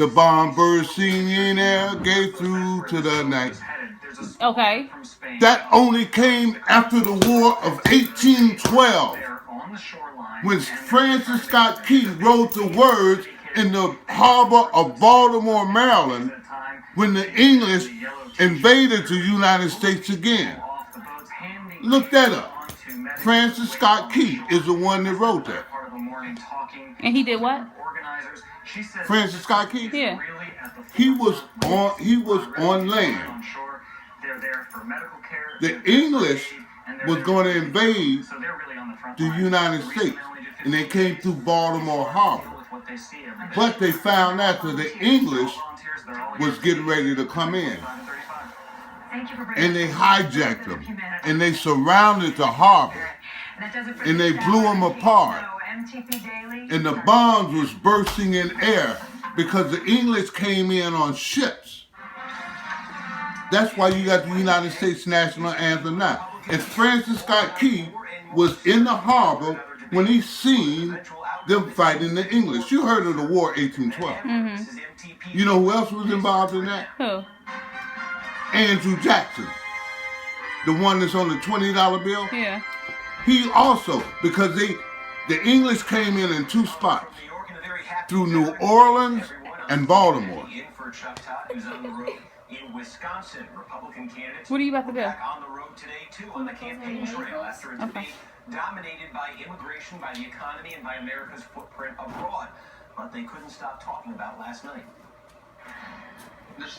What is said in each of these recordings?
The bomb bursting in air gave through to the night. Okay. That only came after the War of 1812, when Francis Scott Key wrote the words in the harbor of Baltimore, Maryland, when the English invaded the United States again. Look that up. Francis Scott Key is the one that wrote that. And he did what? Francis Scott Key? Yeah. He was on land. The English was going to invade the United States, and they came through Baltimore Harbor. But they found out that the English was getting ready to come in, and they hijacked them, and they surrounded the harbor, and they blew them apart, and the bombs was bursting in air because the English came in on ships. That's why you got the United States national anthem now. And Francis Scott Key was in the harbor when he seen them fighting the English. You heard of the War 1812. Mm-hmm. You know who else was involved in that? Who? Andrew Jackson. The one that's on the $20 bill? Yeah. He also, because the English came in two spots, through New Orleans and Baltimore. In Wisconsin, Republican candidates what are you about to do? Back on the road today, too, on the campaign trail after a debate dominated by immigration, by the economy, and by America's footprint abroad. But they couldn't stop talking about last night.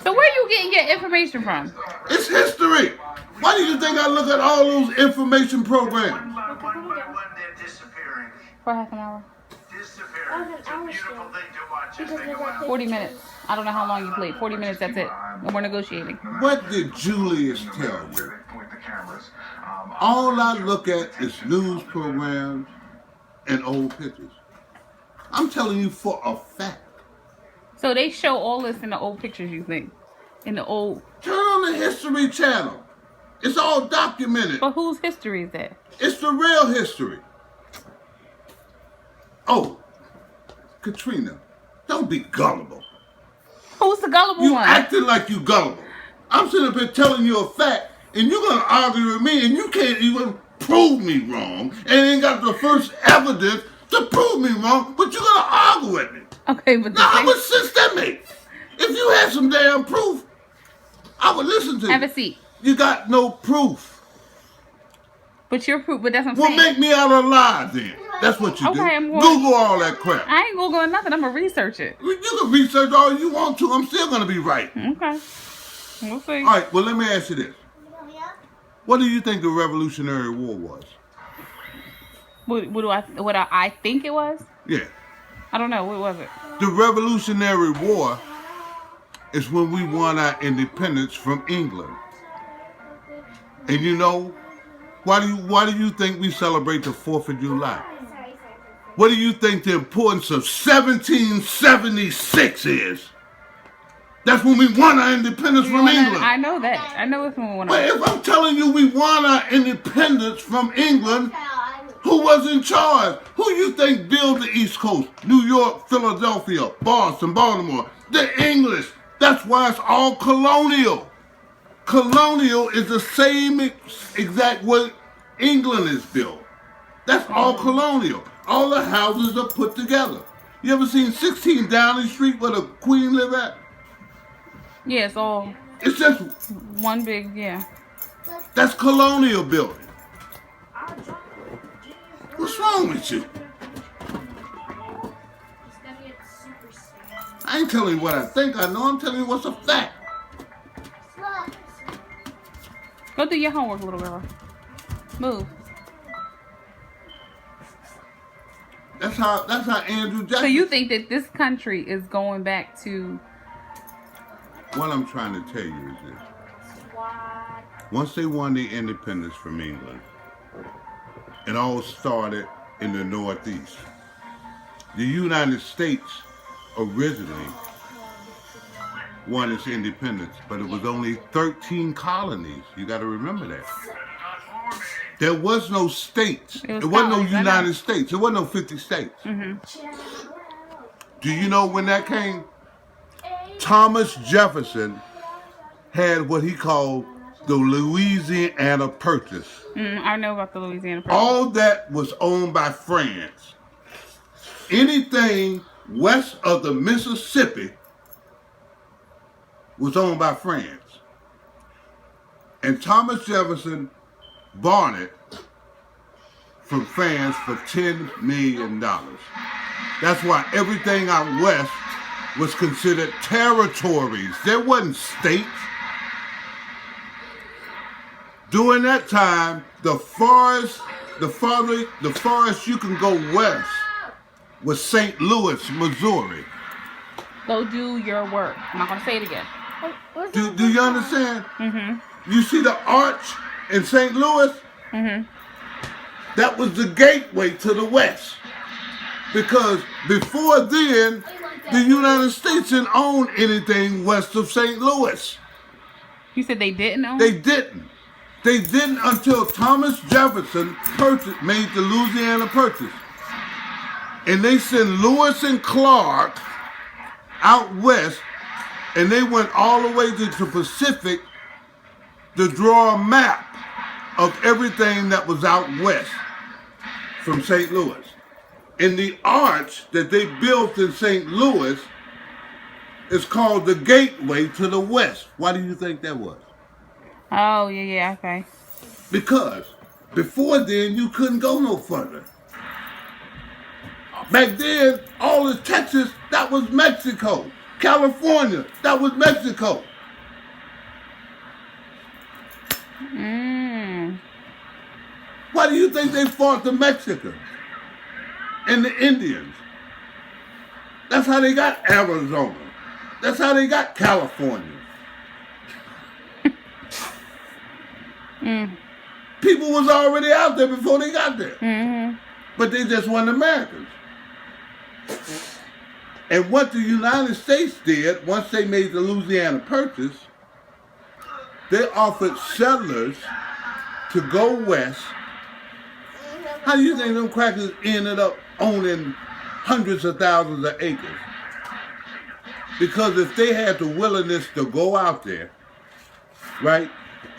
So where are you getting your information from? It's history. Why do you think I look at all those information programs? One by one, they're disappearing. For half an hour. Disappearing. It's a beautiful thing to watch as they go out. 40 minutes. I don't know how long you played. 40 minutes, that's it. No more negotiating. What did Julius tell you? All I look at is news programs and old pictures. I'm telling you for a fact. So they show all this in the old pictures, you think? In the old... Turn on the History Channel. It's all documented. But whose history is that? It's the real history. Oh, Katrina, don't be gullible. Who's the gullible You one? acting like you gullible. I'm sitting up here telling you a fact, and you're going to argue with me, and you can't even prove me wrong, and ain't got the first evidence to prove me wrong, but you're going to argue with me. Okay, but Now, how much sense that make? If you had some damn proof, I would listen to you. Have a seat. You got no proof. But your proof, but that's what I'm Well, saying. make me out of lie then. That's what you do. I'm going, Google all that crap. I ain't Googling nothing. I'm going to research it. You can research all you want to. I'm still going to be right. Okay. We'll see. All right, well, let me ask you this. What do you think the Revolutionary War was? What I think it was? Yeah. I don't know. What was it? The Revolutionary War is when we won our independence from England. And you know, why do you think we celebrate the 4th of July? What do you think the importance of 1776 is? That's when we won our independence from England. I know that. I know it's when we won. But if I'm telling you we won our independence from England, who was in charge? Who you think built the East Coast? New York, Philadelphia, Boston, Baltimore. The English. That's why it's all colonial. Colonial is the same exact way England is built. That's all colonial. All the houses are put together. You ever seen 16 Downing Street where the Queen live at? Yeah, it's all. It's just one big, yeah. That's colonial building. What's wrong with you? I ain't telling you what I think I know. I'm telling you what's a fact. Go do your homework, little girl. Move. That's how Andrew Jackson. So you think that this country is going back to... What I'm trying to tell you is this. Once they won their independence from England, it all started in the Northeast. The United States originally won its independence, but it was only 13 colonies. You got to remember that. There was no states. It wasn't no United States. It wasn't no 50 states. Mm-hmm. Do you know when that came? Thomas Jefferson had what he called the Louisiana Purchase. I know about the Louisiana Purchase. All that was owned by France. Anything west of the Mississippi was owned by France. And Thomas Jefferson bought it from France for $10 million. That's why everything out west was considered territories. There wasn't states. During that time, the farthest you can go west was St. Louis, Missouri. Go do your work. I'm not gonna say it again. Do you understand? Mm-hmm. You see the arch in St. Louis? Mm-hmm. That was the gateway to the west. Because before then, the United States didn't own anything west of St. Louis. You said they didn't own? They didn't. They didn't until Thomas Jefferson made the Louisiana Purchase. And they sent Lewis and Clark out west, and they went all the way to the Pacific to draw a map of everything that was out west from St. Louis. And the arch that they built in St. Louis is called the gateway to the west. Why do you think that was? Oh, yeah, okay. Because before then, you couldn't go no further. Back then, all of Texas, that was Mexico. California, that was Mexico. Why do you think they fought the Mexicans and the Indians? That's how they got Arizona. That's how they got California. People was already out there before they got there. But they just weren't Americans. And what the United States did, once they made the Louisiana Purchase, they offered settlers to go west. How do you think them crackers ended up owning hundreds of thousands of acres? Because if they had the willingness to go out there, right,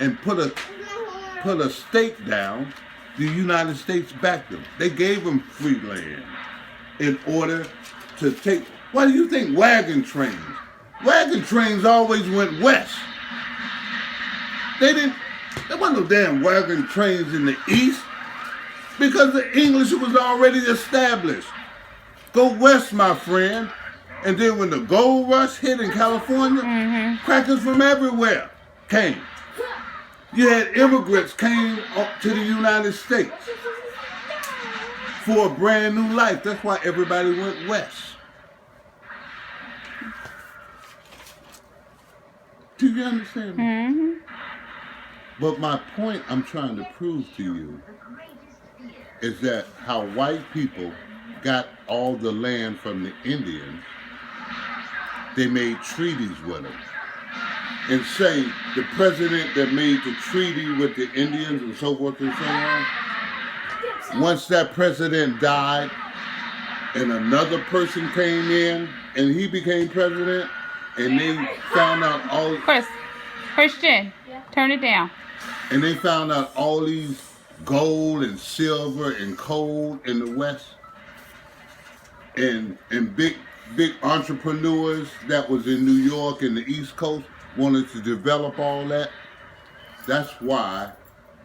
and put a stake down, the United States backed them. They gave them free land in order to take. Why do you think wagon trains? Wagon trains always went west. There wasn't no damn wagon trains in the east because the English was already established. Go west, my friend. And then when the gold rush hit in California, crackers from everywhere came. You had immigrants came up to the United States for a brand new life. That's why everybody went west. Do you understand me? But my point I'm trying to prove to you is that how white people got all the land from the Indians, they made treaties with them. And say the president that made the treaty with the Indians and so forth and so on, once that president died and another person came in and he became president and they found out all... Christian, turn it down. And they found out all these gold and silver and coal in the West and big entrepreneurs that was in New York and the East Coast wanted to develop all that. That's why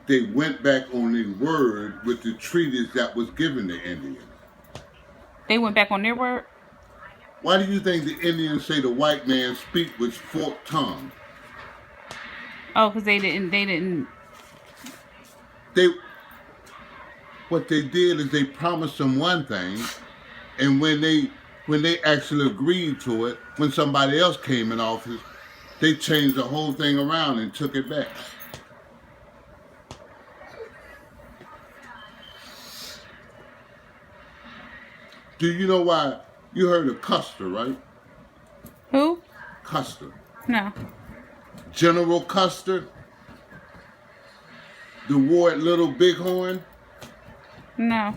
they went back on their word with the treaties that was given to Indians. They went back on their word? Why do you think the Indians say the white man speak with forked tongue? Oh, because they didn't. What they did is they promised them one thing, and when they actually agreed to it, when somebody else came in office, they changed the whole thing around and took it back. Do you know why? You heard of Custer, right? Who? Custer. No. General Custer? The war at Little Bighorn? No.